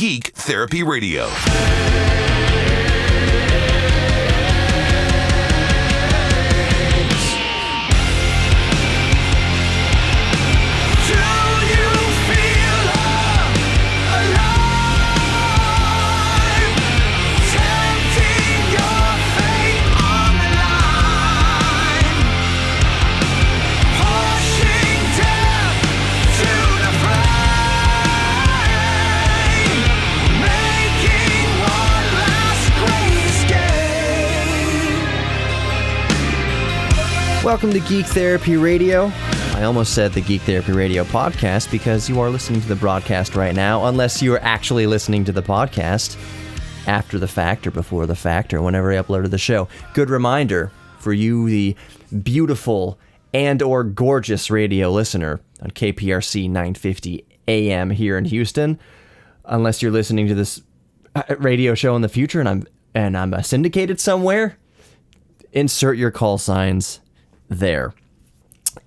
Geek Therapy Radio. Welcome to Geek Therapy Radio. I almost said the Geek Therapy Radio podcast because you are listening to the broadcast right now, unless you are actually listening to the podcast after the fact or before the fact or whenever I uploaded the show. Good reminder for you, the beautiful and or gorgeous radio listener on KPRC 950 AM here in Houston, unless you're listening to this radio show in the future and I'm syndicated somewhere, insert your call signs there.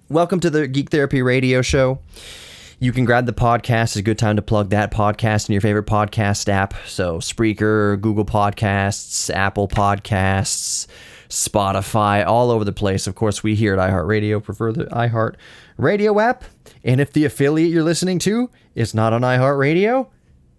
Welcome to the Geek Therapy Radio Show. You can grab the podcast. It's a good time to plug that podcast in your favorite podcast app. So Spreaker, Google Podcasts, Apple Podcasts, Spotify, all over the place. Of course, we here at iHeartRadio prefer the iHeartRadio app. And if the affiliate you're listening to is not on iHeartRadio,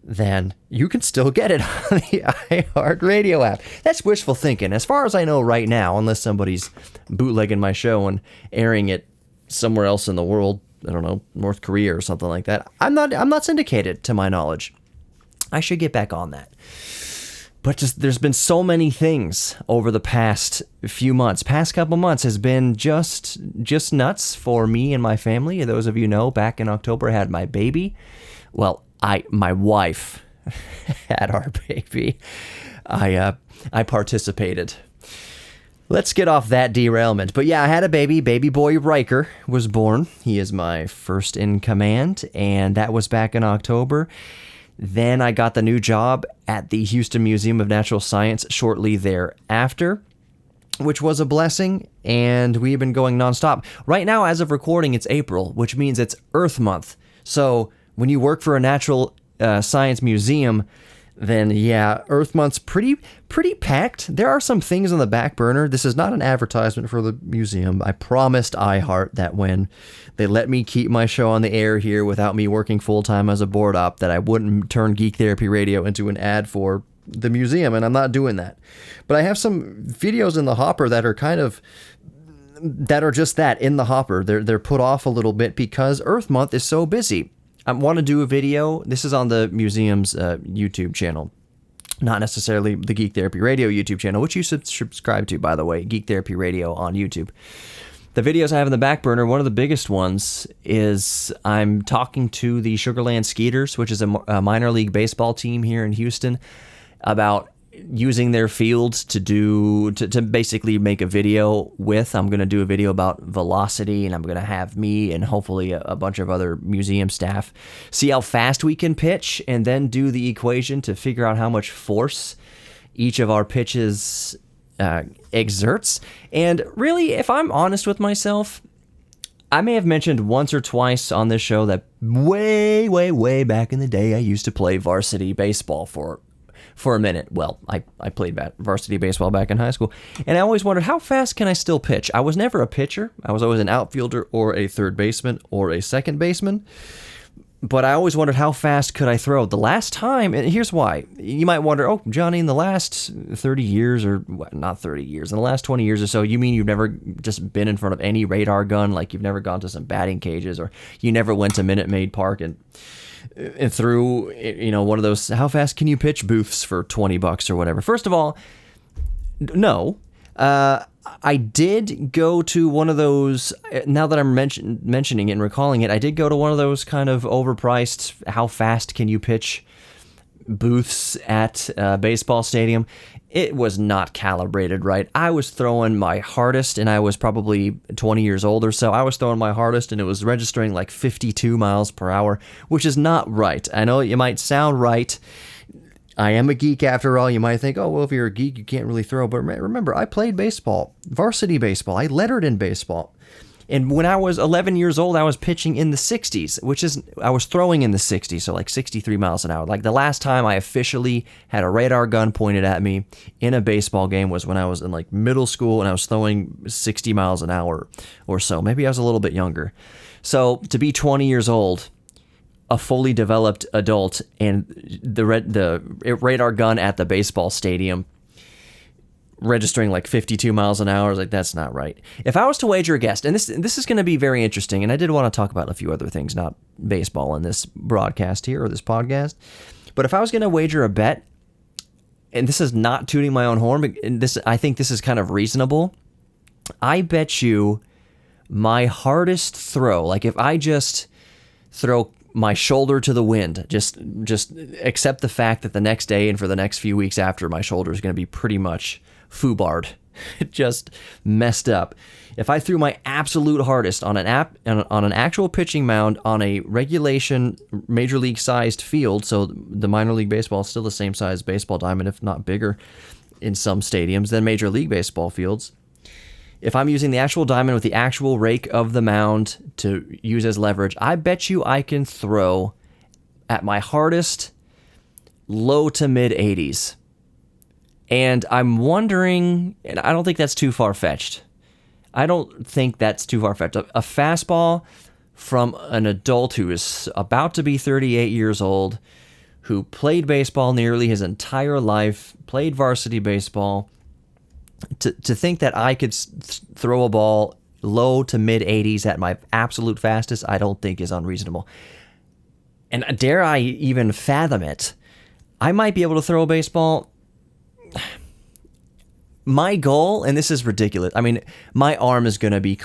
then you can still get it on the iHeartRadio app. That's wishful thinking. As far as I know right now, unless somebody's bootlegging my show and airing it somewhere else in the world, I don't know, North Korea or something like that, I'm not syndicated to my knowledge. I should get back on that. But just there's been so many things over the past few months. Past couple months has been just nuts for me and my family. Those of you know, back in October I had my baby. Well, my wife had our baby. I participated. Let's get off that derailment. But yeah, I had a baby. Baby boy Riker was born. He is my first in command, and that was back in October. Then I got the new job at the Houston Museum of Natural Science shortly thereafter, which was a blessing, and we've been going nonstop. Right now, as of recording, it's April, which means it's Earth Month. So when you work for a natural science museum, then yeah, Earth Month's pretty packed. There are some things on the back burner. This is not an advertisement for the museum. I promised iHeart that when they let me keep my show on the air here without me working full-time as a board op, that I wouldn't turn Geek Therapy Radio into an ad for the museum, and I'm not doing that. But I have some videos in the hopper that are just that, in the hopper. They're put off a little bit because Earth Month is so busy. I want to do a video. This is on the museum's YouTube channel, not necessarily the Geek Therapy Radio YouTube channel, which you subscribe to, by the way, Geek Therapy Radio on YouTube. The videos I have in the back burner, one of the biggest ones is I'm talking to the Sugarland Skeeters, which is a minor league baseball team here in Houston, about using their fields to basically make a video with. I'm going to do a video about velocity, and I'm going to have me and hopefully a bunch of other museum staff see how fast we can pitch, and then do the equation to figure out how much force each of our pitches exerts. And really, if I'm honest with myself, I may have mentioned once or twice on this show that way back in the day I used to play varsity baseball for a minute. Well, I played varsity baseball back in high school, and I always wondered, how fast can I still pitch? I was never a pitcher. I was always an outfielder or a third baseman or a second baseman, but I always wondered, how fast could I throw? The last time, and here's why. You might wonder, oh, Johnny, in the last 30 years, or not 30 years, in the last 20 years or so, you mean you've never just been in front of any radar gun, like you've never gone to some batting cages, or you never went to Minute Maid Park and through, one of those how fast can you pitch booths for $20 or whatever. First of all, no. I did go to one of those, now that I'm mentioning it and recalling it, I did go to one of those kind of overpriced how fast can you pitch booths at a baseball stadium. It was not calibrated right. I was throwing my hardest, and I was probably 20 years old or so. I was throwing my hardest, and it was registering like 52 miles per hour, which is not right. I know it might sound right. I am a geek after all. You might think, oh, well, if you're a geek, you can't really throw. But remember, I played baseball, varsity baseball. I lettered in baseball. And when I was 11 years old, I was pitching in the 60s, I was throwing in the 60s, so like 63 miles an hour. Like the last time I officially had a radar gun pointed at me in a baseball game was when I was in like middle school and I was throwing 60 miles an hour or so. Maybe I was a little bit younger. So to be 20 years old, a fully developed adult, and the radar gun at the baseball stadium registering like 52 miles an hour, like that's not right. If I was to wager a guess, and this is going to be very interesting, and I did want to talk about a few other things, not baseball in this broadcast here or this podcast, but if I was going to wager a bet, and this is not tooting my own horn, but I think this is kind of reasonable, I bet you my hardest throw, like if I just throw my shoulder to the wind, just accept the fact that the next day and for the next few weeks after, my shoulder is going to be pretty much foobarred, just messed up. If I threw my absolute hardest on an actual pitching mound on a regulation major league sized field, so the minor league baseball is still the same size baseball diamond, if not bigger in some stadiums than major league baseball fields. If I'm using the actual diamond with the actual rake of the mound to use as leverage, I bet you I can throw at my hardest low to mid 80s. And I'm wondering, and I don't think that's too far-fetched. A fastball from an adult who is about to be 38 years old, who played baseball nearly his entire life, played varsity baseball, to think that I could throw a ball low to mid 80s at my absolute fastest, I don't think is unreasonable. And dare I even fathom it, I might be able to throw a baseball. My goal, and this is ridiculous, I mean, my arm is going to be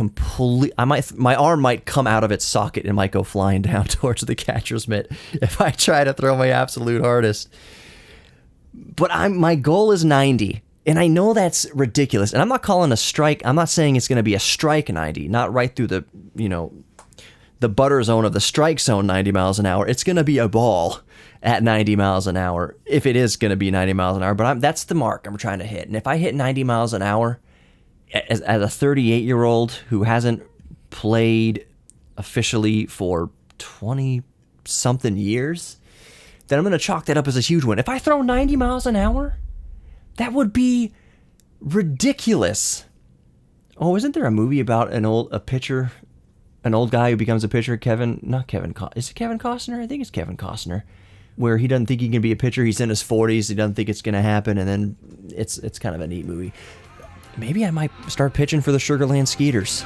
my arm might come out of its socket and might go flying down towards the catcher's mitt if I try to throw my absolute hardest. But my goal is 90. And I know that's ridiculous. And I'm not calling a strike. I'm not saying it's going to be a strike 90, not right through the butter zone of the strike zone 90 miles an hour. It's going to be a ball at 90 miles an hour, if it is going to be 90 miles an hour. But that's the mark I'm trying to hit. And if I hit 90 miles an hour as a 38-year-old who hasn't played officially for 20-something years, then I'm going to chalk that up as a huge win. If I throw 90 miles an hour, that would be ridiculous. Oh, isn't there a movie about an old guy who becomes a pitcher? Is it Kevin Costner? I think it's Kevin Costner, where he doesn't think he can be a pitcher. He's in his 40s. He doesn't think it's going to happen, and then it's kind of a neat movie. Maybe I might start pitching for the Sugarland Skeeters.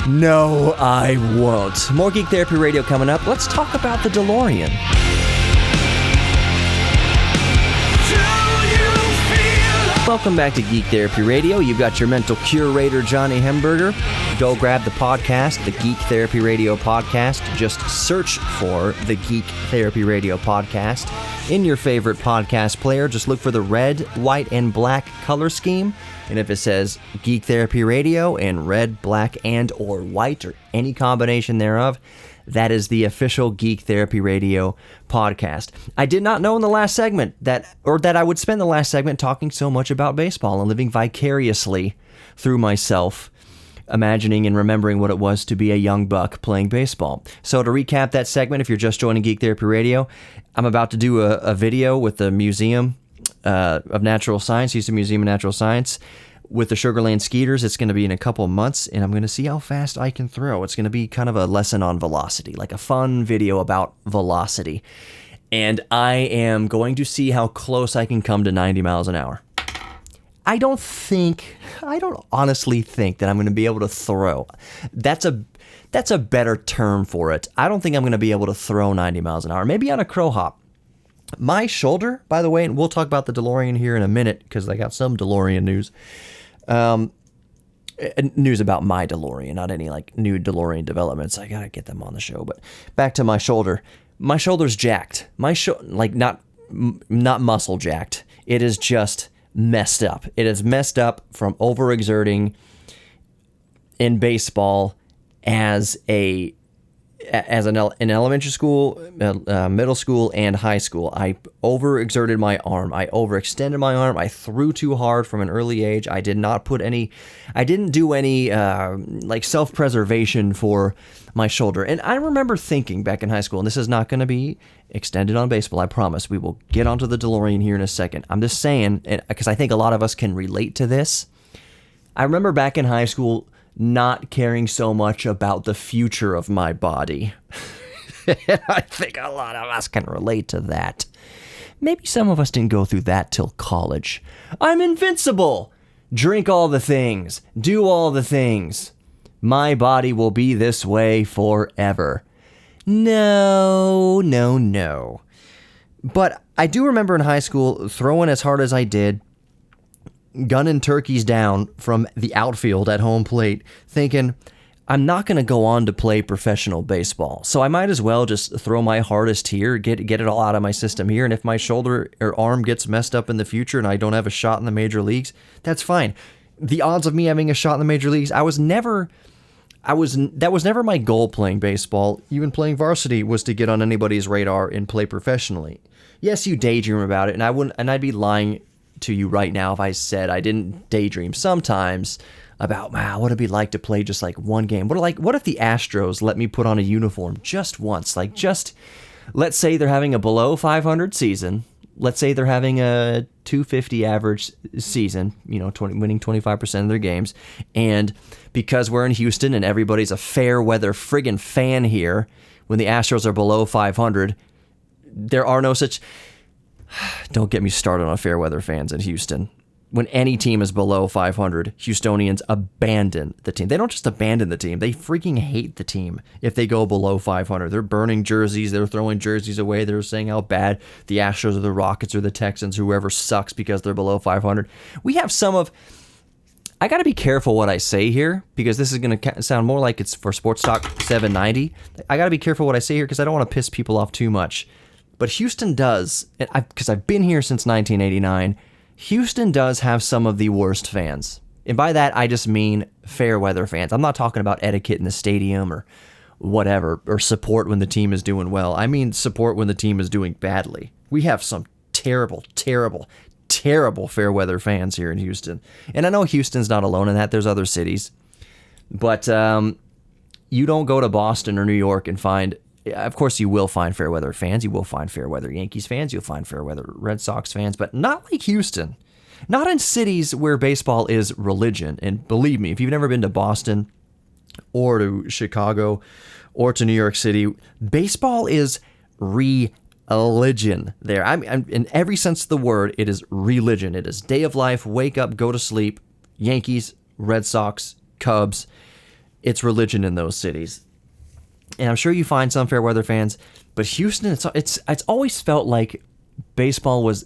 No, I won't. More Geek Therapy Radio coming up. Let's talk about the Delorean. Welcome back to Geek Therapy Radio. You've got your mental curator, Johnny Hemberger. Go grab the podcast, the Geek Therapy Radio podcast. Just search for the Geek Therapy Radio podcast in your favorite podcast player. Just look for the red, white, and black color scheme. And if it says Geek Therapy Radio in red, black, and or white, or any combination thereof, that is the official Geek Therapy Radio podcast. I did not know in the last segment that I would spend the last segment talking so much about baseball and living vicariously through myself, imagining and remembering what it was to be a young buck playing baseball. So to recap that segment, if you're just joining Geek Therapy Radio, I'm about to do a video with the Museum of Natural Science, Houston Museum of Natural Science, with the Sugarland Skeeters. It's going to be in a couple of months, and I'm going to see how fast I can throw. It's going to be kind of a lesson on velocity, like a fun video about velocity. And I am going to see how close I can come to 90 miles an hour. I don't honestly think that I'm going to be able to throw. That's a better term for it. I don't think I'm going to be able to throw 90 miles an hour. Maybe on a crow hop. My shoulder, by the way, and we'll talk about the DeLorean here in a minute because I got some DeLorean news. News about my DeLorean, not any like new DeLorean developments. I gotta get them on the show. But back to my shoulder. My shoulder's jacked. Not muscle jacked. It is just messed up. It is messed up from overexerting in baseball as a as in elementary school, middle school, and high school, I overexerted my arm. I overextended my arm. I threw too hard from an early age. I didn't do any like self-preservation for my shoulder. And I remember thinking back in high school, and this is not going to be extended on baseball, I promise. We will get onto the DeLorean here in a second. I'm just saying, because I think a lot of us can relate to this. I remember back in high school not caring so much about the future of my body. I think a lot of us can relate to that. Maybe some of us didn't go through that till college. I'm invincible. Drink all the things. Do all the things. My body will be this way forever. No. But I do remember in high school throwing as hard as I did, gunning turkeys down from the outfield at home plate, thinking, I'm not going to go on to play professional baseball, so I might as well just throw my hardest here, get it all out of my system here, and if my shoulder or arm gets messed up in the future and I don't have a shot in the major leagues, that's fine. The odds of me having a shot in the major leagues, that was never my goal playing baseball. Even playing varsity was to get on anybody's radar and play professionally. Yes, you daydream about it, and I'd be lying to you right now if I said I didn't daydream sometimes about, wow, what it'd be like to play just like one game. What if the Astros let me put on a uniform just once? Let's say they're having a below 500 season. Let's say they're having a 250 average season, winning 25% of their games. And because we're in Houston and everybody's a fair weather friggin' fan here, when the Astros are below 500, there are no such... Don't get me started on fair weather fans in Houston. When any team is below 500, Houstonians abandon the team. They don't just abandon the team. They freaking hate the team if they go below 500. They're burning jerseys. They're throwing jerseys away. They're saying how bad the Astros or the Rockets or the Texans, whoever sucks because they're below 500. We have I got to be careful what I say here because this is going to sound more like it's for Sports Talk 790. I got to be careful what I say here because I don't want to piss people off too much. But Houston does, because I've been here since 1989, Houston does have some of the worst fans. And by that, I just mean fair weather fans. I'm not talking about etiquette in the stadium or whatever, or support when the team is doing well. I mean support when the team is doing badly. We have some terrible, terrible, terrible fair weather fans here in Houston. And I know Houston's not alone in that. There's other cities. But you don't go to Boston or New York and find... Of course, you will find fair weather fans. You will find fair weather Yankees fans. You'll find fair weather Red Sox fans, but not like Houston. Not in cities where baseball is religion. And believe me, if you've never been to Boston or to Chicago or to New York City, baseball is religion there. I'm in every sense of the word, it is religion. It is day of life, wake up, go to sleep, Yankees, Red Sox, Cubs. It's religion in those cities. And I'm sure you find some fair weather fans, but Houston, it's always felt like baseball was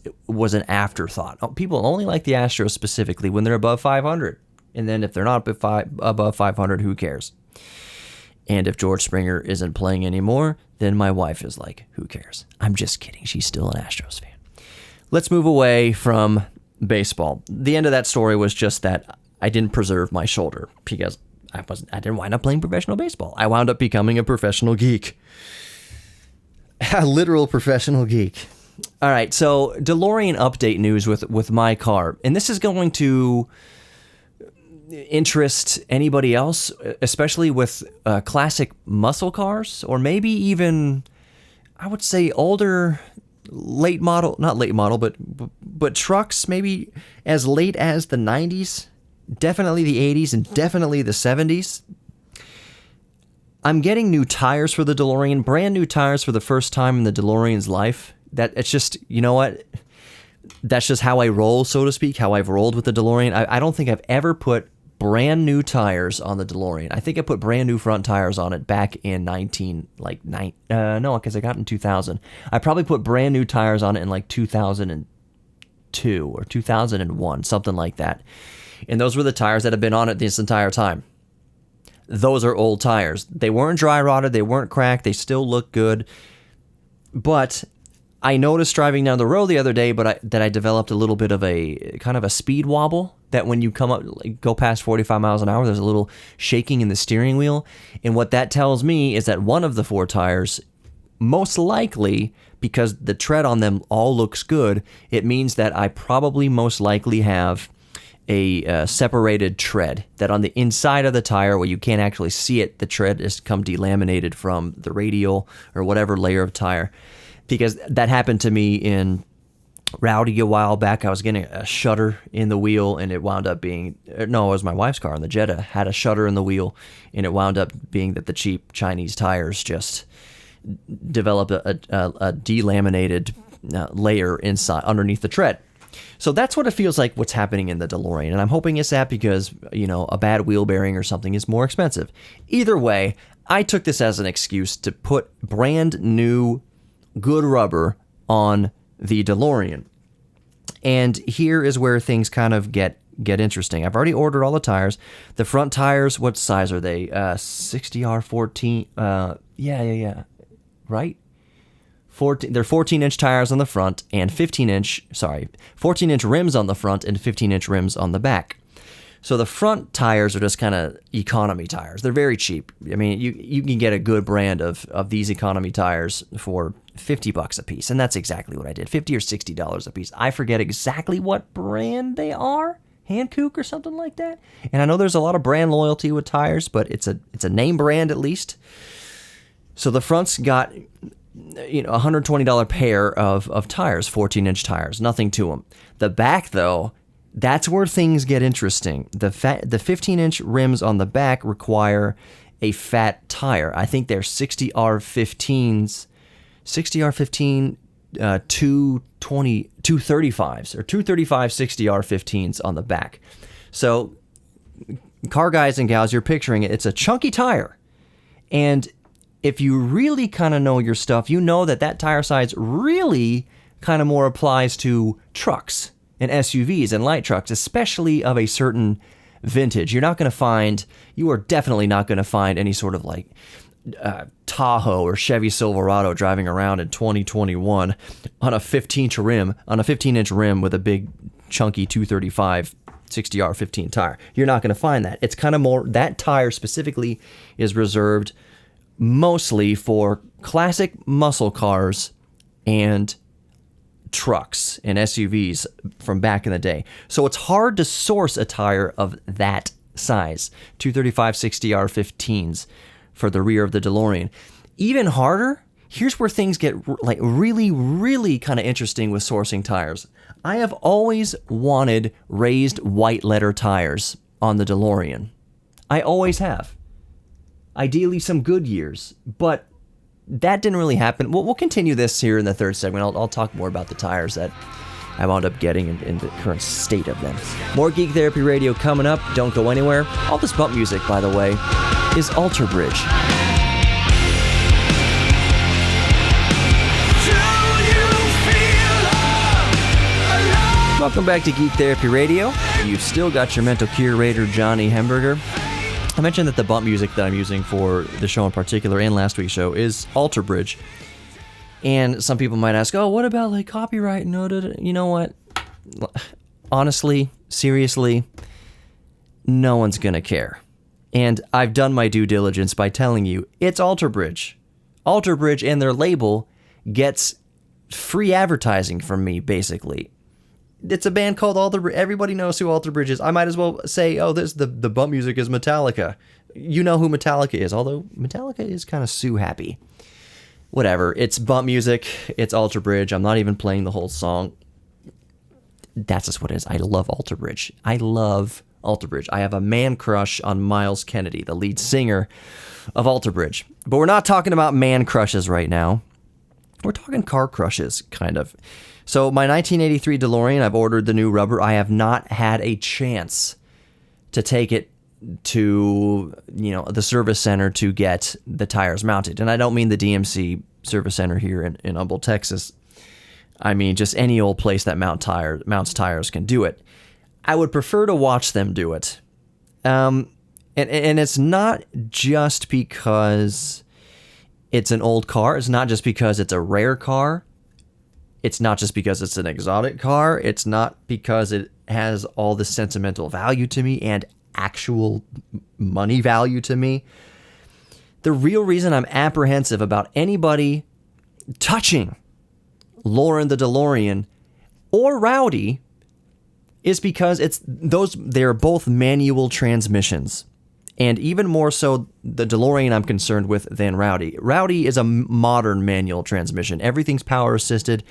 an afterthought. People only like the Astros specifically when they're above 500. And then if they're not above 500, who cares? And if George Springer isn't playing anymore, then my wife is like, who cares? I'm just kidding. She's still an Astros fan. Let's move away from baseball. The end of that story was just that I didn't preserve my shoulder because I didn't wind up playing professional baseball. I wound up becoming a professional geek. A literal professional geek. All right, so DeLorean update news with my car. And this is going to interest anybody else, especially with classic muscle cars, or maybe even, I would say, older, not late model, but trucks, maybe as late as the 90s. Definitely the 80s and definitely the 70s. I'm getting new tires for the DeLorean, brand new tires for the first time in the DeLorean's life. It's just, you know what? That's just how I roll, so to speak, how I've rolled with the DeLorean. I don't think I've ever put brand new tires on the DeLorean. I think I put brand new front tires on it back in because I got it in 2000. I probably put brand new tires on it in like 2002 or 2001, something like that. And those were the tires that have been on it this entire time. Those are old tires. They weren't dry rotted. They weren't cracked. They still look good. But I noticed driving down the road the other day, that I developed a little bit of a kind of a speed wobble, that when you go past 45 miles an hour, there's a little shaking in the steering wheel. And what that tells me is that one of the 4 tires, most likely, because the tread on them all looks good, it means that I probably most likely have a separated tread, that on the inside of the tire where you can't actually see it, the tread has come delaminated from the radial or whatever layer of tire. Because that happened to me in Rowdy a while back. I was getting a shutter in the wheel, and it wound up being, no, it was my wife's car, and the Jetta had a shutter in the wheel, and it wound up being that the cheap Chinese tires just developed a delaminated layer inside underneath the tread. So that's what it feels like what's happening in the DeLorean, and I'm hoping it's that because, a bad wheel bearing or something is more expensive. Either way, I took this as an excuse to put brand new good rubber on the DeLorean. And here is where things kind of get interesting. I've already ordered all the tires. The front tires, what size are they? 60R14. Yeah. Right? 14. They're 14-inch tires on the front and 14-inch rims on the front and 15-inch rims on the back. So the front tires are just kind of economy tires. They're very cheap. I mean, you can get a good brand of these economy tires for $50 a piece, and that's exactly what I did. $50 or $60 a piece. I forget exactly what brand they are, Hankook or something like that. And I know there's a lot of brand loyalty with tires, but it's a name brand at least. So the front's got $120 pair of tires, 14-inch tires, nothing to them. The back though, that's where things get interesting. The 15-inch rims on the back require a fat tire. I think they're 60R15s, 60R15 235s or 235 60R15s on the back. So car guys and gals, you're picturing it. It's a chunky tire. And if you really kind of know your stuff, you know that tire size really kind of more applies to trucks and SUVs and light trucks, especially of a certain vintage. You are definitely not going to find any sort of like Tahoe or Chevy Silverado driving around in 2021 on a 15-inch rim with a big chunky 235 60R15 tire. You're not going to find that. It's kind of more, that tire specifically is reserved mostly for classic muscle cars and trucks and SUVs from back in the day. So it's hard to source a tire of that size, 235 60R15s for the rear of the DeLorean. Even harder, here's where things get like really, really kind of interesting with sourcing tires. I have always wanted raised white letter tires on the DeLorean. I always have. Ideally some Goodyears, but that didn't really happen. We'll continue this here in the third segment. I'll talk more about the tires that I wound up getting in the current state of them. More Geek Therapy Radio coming up. Don't go anywhere. All this bump music, by the way, is Alter Bridge. Welcome back to Geek Therapy Radio. You've still got your mental curator, Johnny Hemberger. I mentioned that the bump music that I'm using for the show in particular and last week's show is Alter Bridge. And some people might ask, oh, what about like copyright? No, you know what? Honestly, seriously, no one's going to care. And I've done my due diligence by telling you it's Alter Bridge. Alter Bridge and their label gets free advertising from me, basically. It's a band called Alter Bridge. Everybody knows who Alter Bridge is. I might as well say, oh, the bump music is Metallica. You know who Metallica is, although Metallica is kind of Sue happy. Whatever. It's bump music. It's Alter Bridge. I'm not even playing the whole song. That's just what it is. I love Alter Bridge. I have a man crush on Miles Kennedy, the lead singer of Alter Bridge. But we're not talking about man crushes right now. We're talking car crushes, kind of. So my 1983 DeLorean, I've ordered the new rubber. I have not had a chance to take it to, the service center to get the tires mounted. And I don't mean the DMC service center here in Humboldt, Texas. I mean just any old place that mounts tires can do it. I would prefer to watch them do it. And it's not just because it's an old car. It's not just because it's a rare car. It's not just because it's an exotic car. It's not because it has all the sentimental value to me and actual money value to me. The real reason I'm apprehensive about anybody touching Lauren the DeLorean or Rowdy is because they're both manual transmissions. And even more so, the DeLorean I'm concerned with than Rowdy. Rowdy is a modern manual transmission. Everything's power assisted.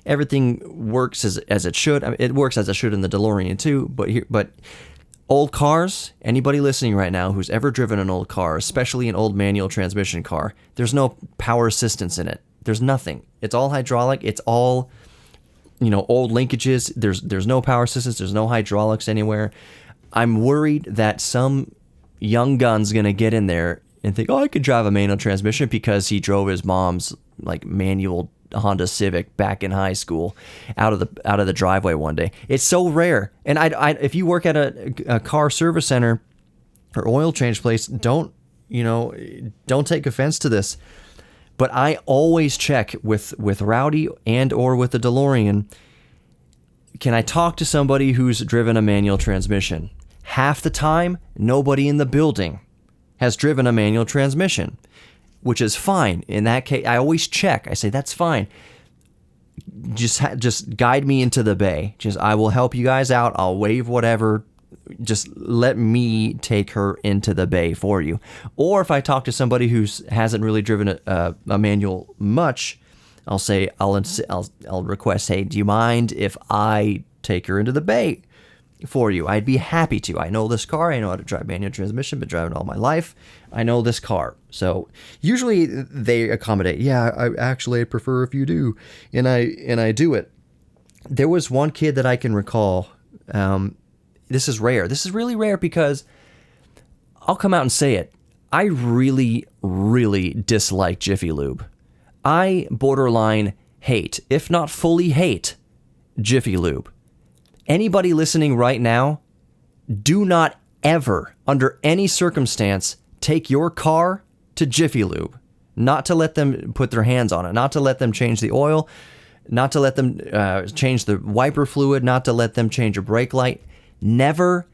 Everything works as it should. I mean, it works as it should in the DeLorean too. But old cars, anybody listening right now who's ever driven an old car, especially an old manual transmission car, there's no power assistance in it. There's nothing. It's all hydraulic. It's all, old linkages. There's no power assistance. There's no hydraulics anywhere. I'm worried that some young gun's gonna get in there and think, I could drive a manual transmission because he drove his mom's manual Honda Civic back in high school out of the driveway one day. It's so rare. And if you work at a car service center or oil change place, don't take offense to this. But I always check with Rowdy and or with the DeLorean. Can I talk to somebody who's driven a manual transmission? Half the time, nobody in the building has driven a manual transmission, which is fine. In that case, I always check. I say, that's fine. Just guide me into the bay. I will help you guys out. I'll waive whatever. Just let me take her into the bay for you. Or if I talk to somebody who hasn't really driven a manual much, I'll say, I'll request, hey, do you mind if I take her into the bay for you? I'd be happy to. I know this car. I know how to drive manual transmission. Been driving all my life. I know this car. So usually they accommodate. Yeah, I prefer if you do, and I do it. There was one kid that I can recall. This is rare. This is really rare because I'll come out and say it. I really, really dislike Jiffy Lube. I borderline hate, if not fully hate, Jiffy Lube. Anybody listening right now, do not ever, under any circumstance, take your car to Jiffy Lube. Not to let them put their hands on it, not to let them change the oil, not to let them change the wiper fluid, not to let them change a brake light. Never,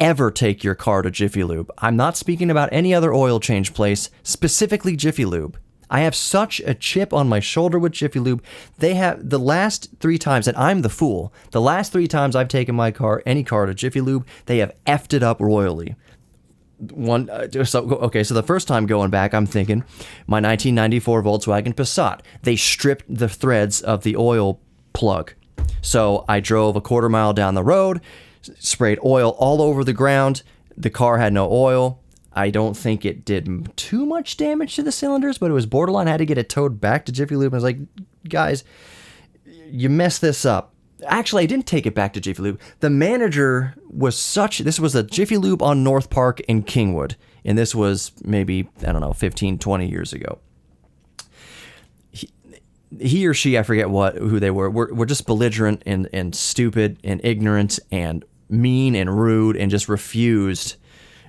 ever take your car to Jiffy Lube. I'm not speaking about any other oil change place, specifically Jiffy Lube. I have such a chip on my shoulder with Jiffy Lube. They have the last 3 times, and I'm the fool, the last 3 times I've taken my car, any car to Jiffy Lube, they have effed it up royally. So the first time going back, I'm thinking, my 1994 Volkswagen Passat, they stripped the threads of the oil plug. So I drove a quarter mile down the road, sprayed oil all over the ground. The car had no oil. I don't think it did too much damage to the cylinders, but it was borderline. I had to get it towed back to Jiffy Lube. I was like, guys, you messed this up. Actually, I didn't take it back to Jiffy Lube. The manager was this was a Jiffy Lube on North Park in Kingwood. And this was maybe, 15, 20 years ago. He or she, I forget who they were just belligerent and stupid and ignorant and mean and rude and just refused.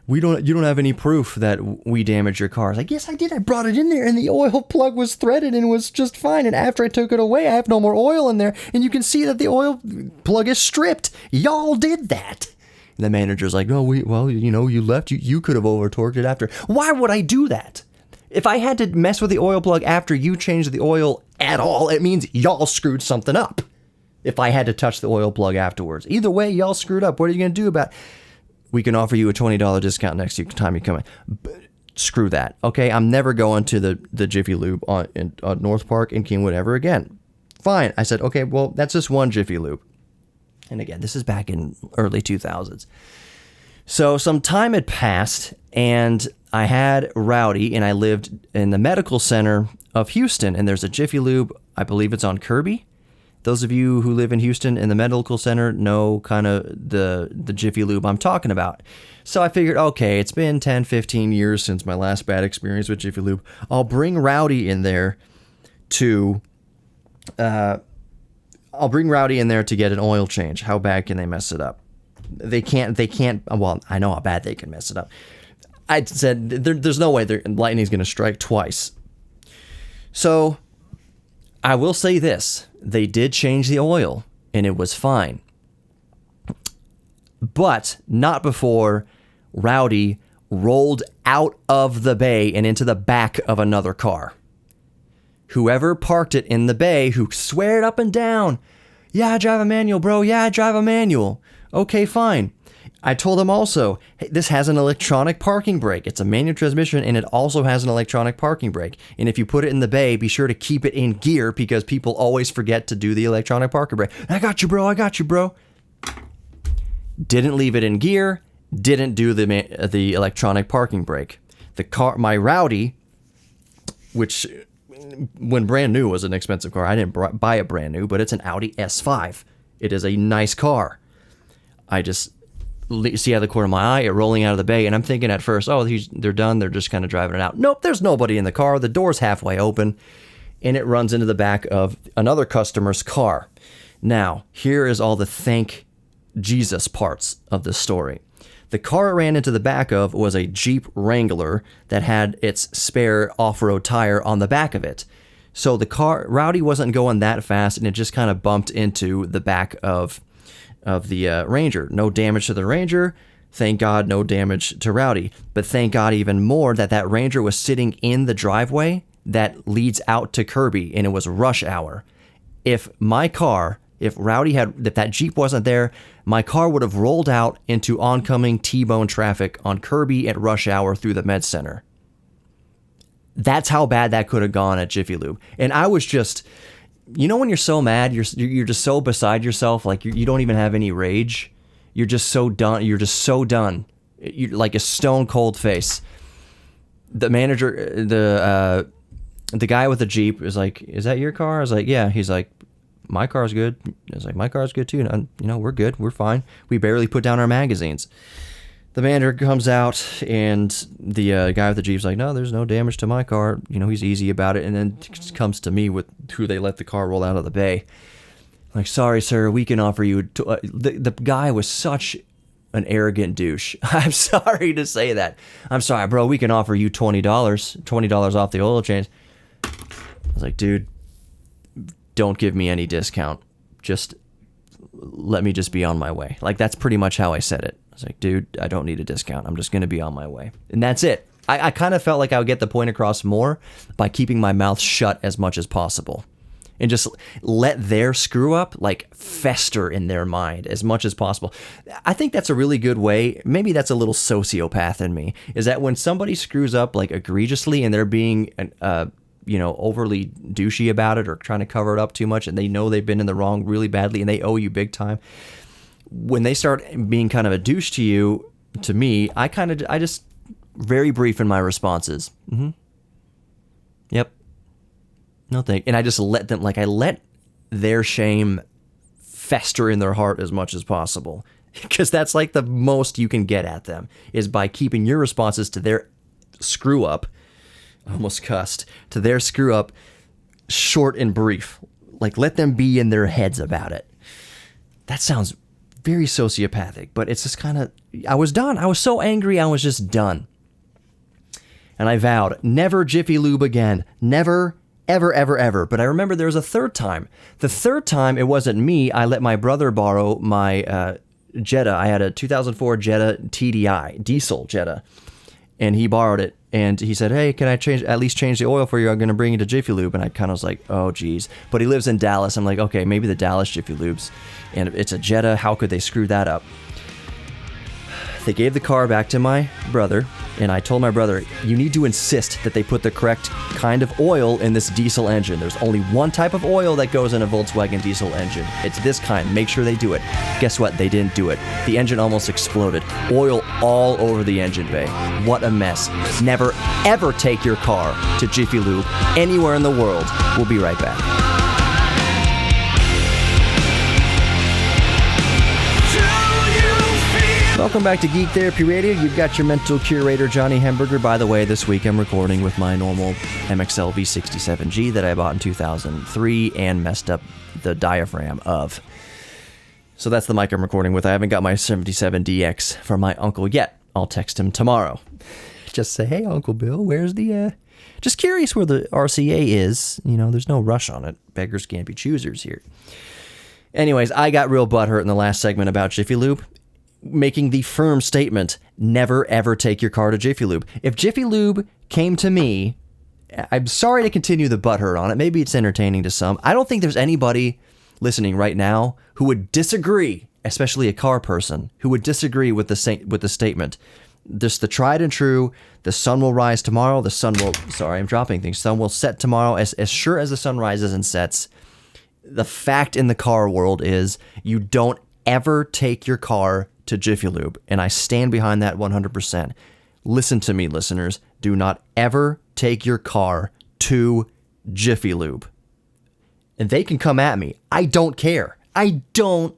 You don't have any proof that we damaged your car. I was like, yes, I did. I brought it in there and the oil plug was threaded and was just fine. And after I took it away, I have no more oil in there. And you can see that the oil plug is stripped. Y'all did that. And the manager's like, you left. You could have over-torqued it after. Why would I do that? If I had to mess with the oil plug after you changed the oil at all, it means y'all screwed something up. If I had to touch the oil plug afterwards. Either way, y'all screwed up. What are you going to do about it? We can offer you a $20 discount next time you come in. But screw that. Okay, I'm never going to the Jiffy Lube on North Park in Kingwood ever again. Fine. I said, okay, well, that's just one Jiffy Lube. And again, this is back in early 2000s. So some time had passed, and I had Rowdy, and I lived in the medical center of Houston, and there's a Jiffy Lube, I believe it's on Kirby. Those of you who live in Houston in the medical center know kind of the Jiffy Lube I'm talking about. So I figured, okay, it's been 10, 15 years since my last bad experience with Jiffy Lube. I'll bring Rowdy in there to get an oil change. How bad can they mess it up? They can't, well, I know how bad they can mess it up. I said, there's no way lightning's going to strike twice. So I will say this. They did change the oil, and it was fine. But not before Rowdy rolled out of the bay and into the back of another car. Whoever parked it in the bay, who sweared up and down, yeah, I drive a manual, bro. Yeah, I drive a manual. Okay, fine. I told him also, hey, this has an electronic parking brake. It's a manual transmission, and it also has an electronic parking brake. And if you put it in the bay, be sure to keep it in gear because people always forget to do the electronic parking brake. I got you, bro. I got you, bro. Didn't leave it in gear. Didn't do the electronic parking brake. The car, my Rowdy, which when brand new was an expensive car. I didn't buy it brand new, but it's an Audi S5. It is a nice car. I just see out of the corner of my eye it rolling out of the bay, and I'm thinking at first, oh, they're done. They're just kind of driving it out. Nope, there's nobody in the car. The door's halfway open, and it runs into the back of another customer's car. Now, here is all the thank Jesus parts of the story. The car it ran into the back of was a Jeep Wrangler that had its spare off-road tire on the back of it. So the car, Rowdy wasn't going that fast, and it just kind of bumped into the back of the Ranger. No damage to the Ranger. Thank God, no damage to Rowdy. But thank God even more that Ranger was sitting in the driveway that leads out to Kirby, and it was rush hour. If that Jeep wasn't there, my car would have rolled out into oncoming T-bone traffic on Kirby at rush hour through the Med Center. That's how bad that could have gone at Jiffy Lube. And I was just, when you're so mad, you're just so beside yourself, like you don't even have any rage. You're just so done. You're just so done. You're like a stone cold face. The manager, the guy with the Jeep is like, "Is that your car?" I was like, "Yeah." He's like, "My car's good." I was like, "My car's good too. And, we're good. We're fine. We barely put down our magazines." The manager comes out, and the guy with the Jeep's like, "No, there's no damage to my car." He's easy about it, and then comes to me with who they let the car roll out of the bay. Like, "Sorry, sir, we can offer you..." The guy was such an arrogant douche. I'm sorry to say that. "I'm sorry, bro, we can offer you $20 off the oil change." I was like, "Dude, don't give me any discount. Just let me just be on my way." Like, that's pretty much how I said it. I was like, "Dude, I don't need a discount. I'm just going to be on my way." And that's it. I kind of felt like I would get the point across more by keeping my mouth shut as much as possible. And just let their screw up, like, fester in their mind as much as possible. I think that's a really good way. Maybe that's a little sociopath in me. Is that when somebody screws up, like, egregiously and they're being overly douchey about it or trying to cover it up too much, and they know they've been in the wrong really badly and they owe you big time. When they start being kind of a douche to me, I just very brief in my responses. Mm-hmm. Yep. No thank. And I just let them, I let their shame fester in their heart as much as possible, because that's like the most you can get at them is by keeping your responses to their screw up. Almost cussed, to their screw up short and brief. Like, let them be in their heads about it. That sounds very sociopathic, but it's just kind of, I was done. I was so angry, I was just done. And I vowed, never Jiffy Lube again. Never, ever, ever, ever. But I remember there was a third time. The third time, it wasn't me. I let my brother borrow my Jetta. I had a 2004 Jetta TDI, diesel Jetta. And he borrowed it. And he said, "Hey, can I at least change the oil for you? I'm going to bring you to Jiffy Lube." And I kind of was like, oh, geez. But he lives in Dallas. I'm like, okay, maybe the Dallas Jiffy Lubes. And it's a Jetta. How could they screw that up? They gave the car back to my brother. And I told my brother, you need to insist that they put the correct kind of oil in this diesel engine. There's only one type of oil that goes in a Volkswagen diesel engine. It's this kind. Make sure they do it. Guess what? They didn't do it. The engine almost exploded. Oil all over the engine bay. What a mess. Never, ever take your car to Jiffy Lube anywhere in the world. We'll be right back. Welcome back to Geek Therapy Radio. You've got your mental curator, Johnny Hamburger. By the way, this week I'm recording with my normal MXL V67G that I bought in 2003 and messed up the diaphragm of. So that's the mic I'm recording with. I haven't got my 77DX from my uncle yet. I'll text him tomorrow. Just say, "Hey, Uncle Bill, where's the Just curious where the RCA is. There's no rush on it. Beggars can't be choosers here. Anyways, I got real butthurt in the last segment about Jiffy Lube, making the firm statement, never ever take your car to Jiffy Lube. If Jiffy Lube came to me, I'm sorry to continue the butthurt on it. Maybe it's entertaining to some. I don't think there's anybody listening right now who would disagree, especially a car person, who would disagree with the statement. This the tried and true, the sun will rise tomorrow, I'm dropping things. Sun will set tomorrow, as sure as the sun rises and sets. The fact in the car world is you don't ever take your car to Jiffy Lube, and I stand behind that 100%. Listen to me, listeners. Do not ever take your car to Jiffy Lube. And they can come at me. I don't care. I don't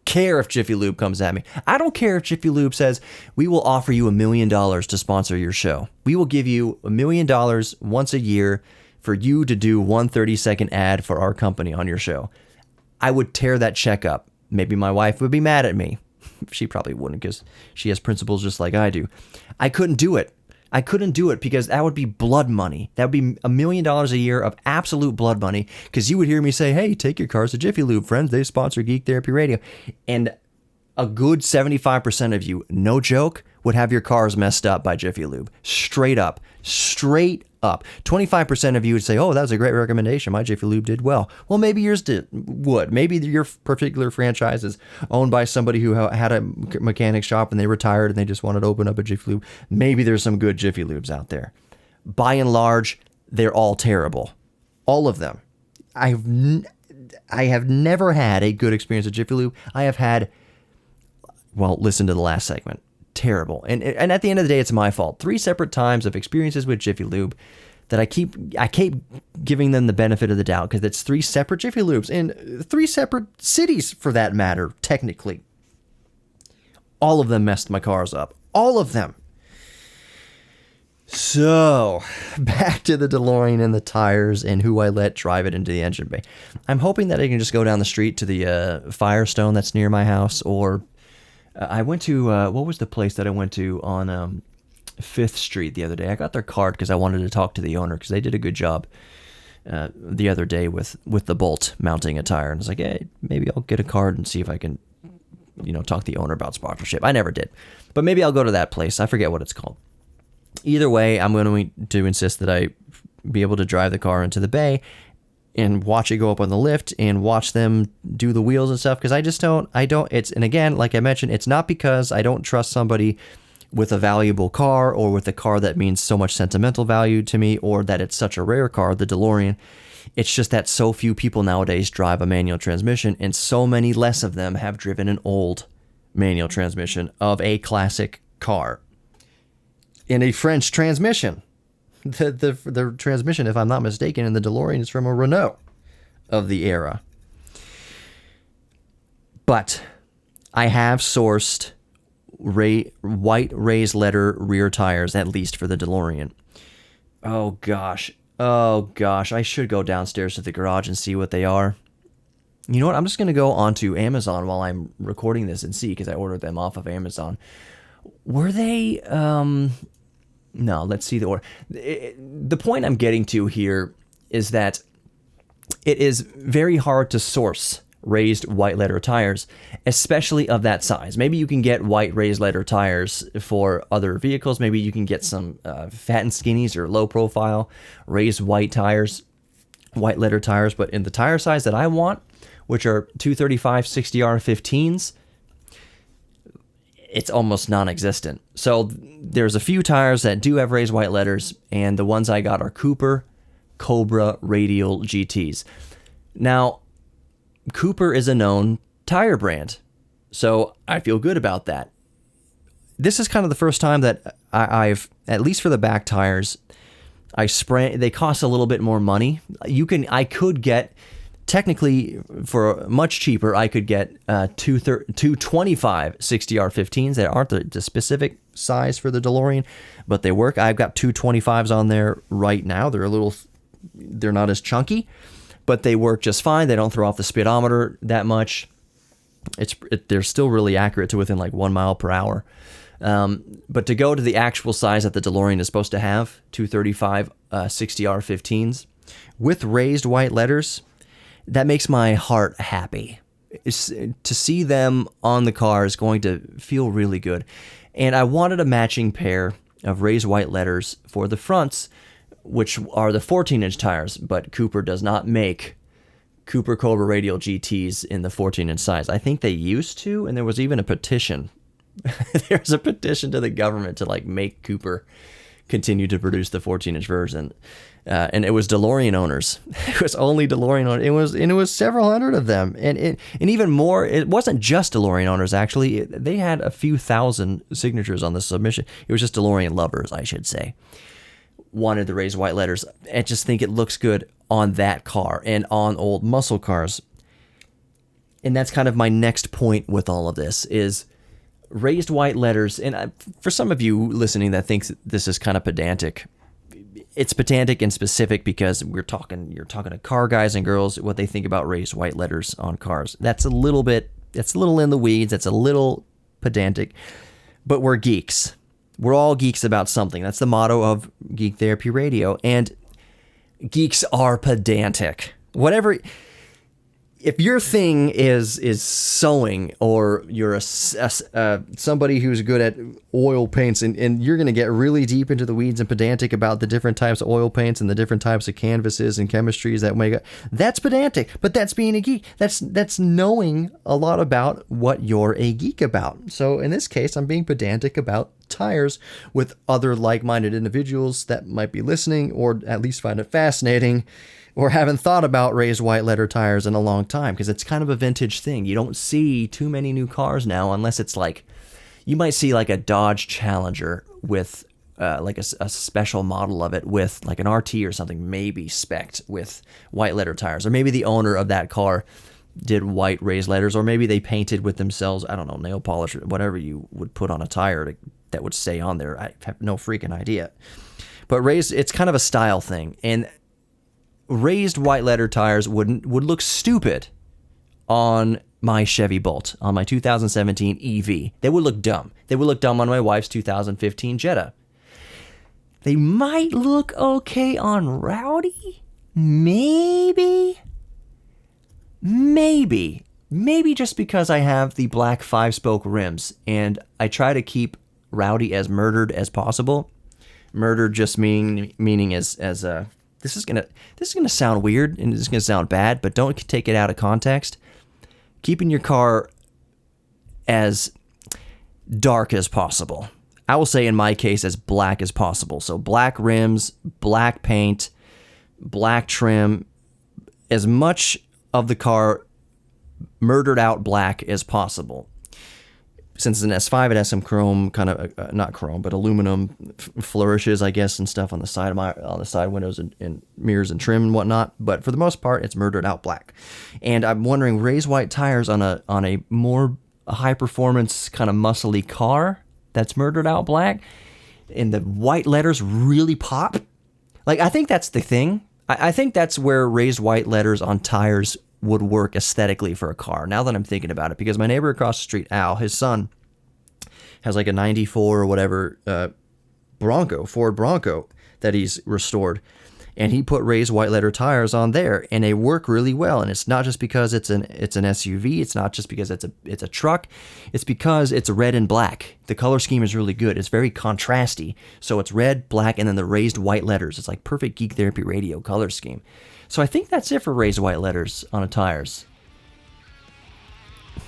care if Jiffy Lube comes at me. I don't care if Jiffy Lube says, we will offer you $1 million to sponsor your show. We will give you $1 million once a year for you to do one 30-second ad for our company on your show. I would tear that check up. Maybe my wife would be mad at me. She probably wouldn't, because she has principles just like I do. I couldn't do it. Because that would be blood money. That would be $1 million a year of absolute blood money, because you would hear me say, hey, take your cars to Jiffy Lube, friends. They sponsor Geek Therapy Radio. And a good 75% of you, no joke, would have your cars messed up by Jiffy Lube. Straight up. 25% of you would say, oh, that was a great recommendation. My Jiffy Lube did well. Well, maybe yours would. Maybe your particular franchise is owned by somebody who had a mechanic shop and they retired and they just wanted to open up a Jiffy Lube. Maybe there's some good Jiffy Lubes out there. By and large, they're all terrible. All of them. I have never had a good experience with Jiffy Lube. I have had, well, listen to the last segment. Terrible. And at the end of the day, it's my fault. 3 separate times of experiences with Jiffy Lube that I keep giving them the benefit of the doubt, because it's 3 separate Jiffy Lubes in 3 separate cities, for that matter, technically. All of them messed my cars up. All of them. So, back to the DeLorean and the tires and who I let drive it into the engine bay. I'm hoping that I can just go down the street to the Firestone that's near my house, or I went to, what was the place that I went to on 5th Street the other day? I got their card because I wanted to talk to the owner, because they did a good job the other day with the bolt mounting a tire. And I was like, hey, maybe I'll get a card and see if I can, talk to the owner about sponsorship. I never did. But maybe I'll go to that place. I forget what it's called. Either way, I'm going to insist that I be able to drive the car into the bay and watch it go up on the lift and watch them do the wheels and stuff, because and again, like I mentioned, it's not because I don't trust somebody with a valuable car, or with a car that means so much sentimental value to me, or that it's such a rare car, the DeLorean. It's just that so few people nowadays drive a manual transmission, and so many less of them have driven an old manual transmission of a classic car. In a French transmission. The transmission, if I'm not mistaken, in the DeLorean is from a Renault of the era. But I have sourced white raised letter rear tires, at least for the DeLorean. Oh gosh, I should go downstairs to the garage and see what they are. You know what? I'm just going to go onto Amazon while I'm recording this and see, because I ordered them off of Amazon. Were they... No, let's see the order. The point I'm getting to here is that it is very hard to source raised white letter tires, especially of that size. Maybe you can get white raised letter tires for other vehicles. Maybe you can get some fat and skinnies or low profile raised white tires, white letter tires. But in the tire size that I want, which are 235 60R15s, it's almost non-existent. So there's a few tires that do have raised white letters, and the ones I got are Cobra Radial GTs. Now, Cooper is a known tire brand, so I feel good about that. This is kind of the first time that I've, at least for the back tires, they cost a little bit more money. I could get, technically, for much cheaper, I could get 225 60R15s that aren't the specific size for the DeLorean, but they work. I've got 225s on there right now. They're not as chunky, but they work just fine. They don't throw off the speedometer that much. They're still really accurate to within like 1 mile per hour. But to go to the actual size that the Delorean is supposed to have, 235 60R15s, with raised white letters, that makes my heart happy. To see them on the car is going to feel really good. And I wanted a matching pair of raised white letters for the fronts, which are the 14-inch tires, but Cooper does not make Cooper Cobra Radial GTs in the 14-inch size. I think they used to, and there was even a petition. There's a petition to the government to make Cooper continue to produce the 14-inch version. And it was DeLorean owners. It was only DeLorean owners. It was several hundred of them, and even more. It wasn't just DeLorean owners. Actually, they had a few thousand signatures on the submission. It was just DeLorean lovers, I should say, wanted the raised white letters. I just think it looks good on that car and on old muscle cars. And that's kind of my next point with all of this is raised white letters. And for some of you listening that thinks this is kind of pedantic. It's pedantic and specific because you're talking to car guys and girls, what they think about raised white letters on cars. That's a little in the weeds. That's a little pedantic, but we're geeks. We're all geeks about something. That's the motto of Geek Therapy Radio. And geeks are pedantic. If your thing is sewing, or you're somebody who's good at oil paints, and you're going to get really deep into the weeds and pedantic about the different types of oil paints and the different types of canvases and chemistries that's pedantic. But that's being a geek. That's knowing a lot about what you're a geek about. So in this case, I'm being pedantic about tires with other like-minded individuals that might be listening, or at least find it fascinating, or haven't thought about raised white letter tires in a long time, because it's kind of a vintage thing. You don't see too many new cars now, unless it's you might see a Dodge Challenger with a special model of it with an RT or something, maybe spec'd with white letter tires, or maybe the owner of that car did white raised letters, or maybe they painted with themselves, I don't know, nail polish or whatever you would put on a tire that would stay on there. I have no freaking idea. But it's kind of a style thing, and raised white letter tires would look stupid on my Chevy Bolt, on my 2017 EV. They would look dumb. They would look dumb on my wife's 2015 Jetta. They might look okay on Rowdy. Maybe just because I have the black 5-spoke rims, and I try to keep Rowdy as murdered as possible. Murdered just meaning as this is gonna sound weird and this is gonna sound bad, but don't take it out of context. Keeping your car as dark as possible. I will say in my case as black as possible. So black rims, black paint, black trim, as much of the car murdered out black as possible. Since it's an S5, it has some chrome, kind of not chrome, but aluminum flourishes, I guess, and stuff on the side windows and mirrors and trim and whatnot. But for the most part, it's murdered out black. And I'm wondering, raised white tires on a more high performance kind of muscly car that's murdered out black, and the white letters really pop. I think that's the thing. I think that's where raised white letters on tires would work aesthetically for a car, now that I'm thinking about it, because my neighbor across the street, Al, his son, has a 94 or whatever Ford Bronco that he's restored, and he put raised white letter tires on there, and they work really well. And it's not just because it's an SUV, it's not just because it's a truck, it's because it's red and black. The color scheme is really good. It's very contrasty, so it's red, black, and then the raised white letters. It's like perfect Geek Therapy Radio color scheme. So I think that's it for raised white letters on the tires.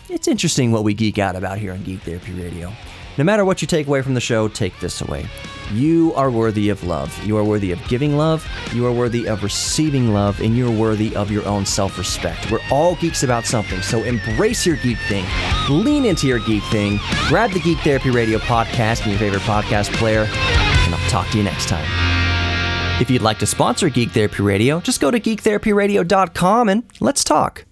It's interesting what we geek out about here on Geek Therapy Radio. No matter what you take away from the show, take this away. You are worthy of love. You are worthy of giving love. You are worthy of receiving love. And you're worthy of your own self-respect. We're all geeks about something, so embrace your geek thing. Lean into your geek thing. Grab the Geek Therapy Radio podcast in your favorite podcast player. And I'll talk to you next time. If you'd like to sponsor Geek Therapy Radio, just go to geektherapyradio.com and let's talk.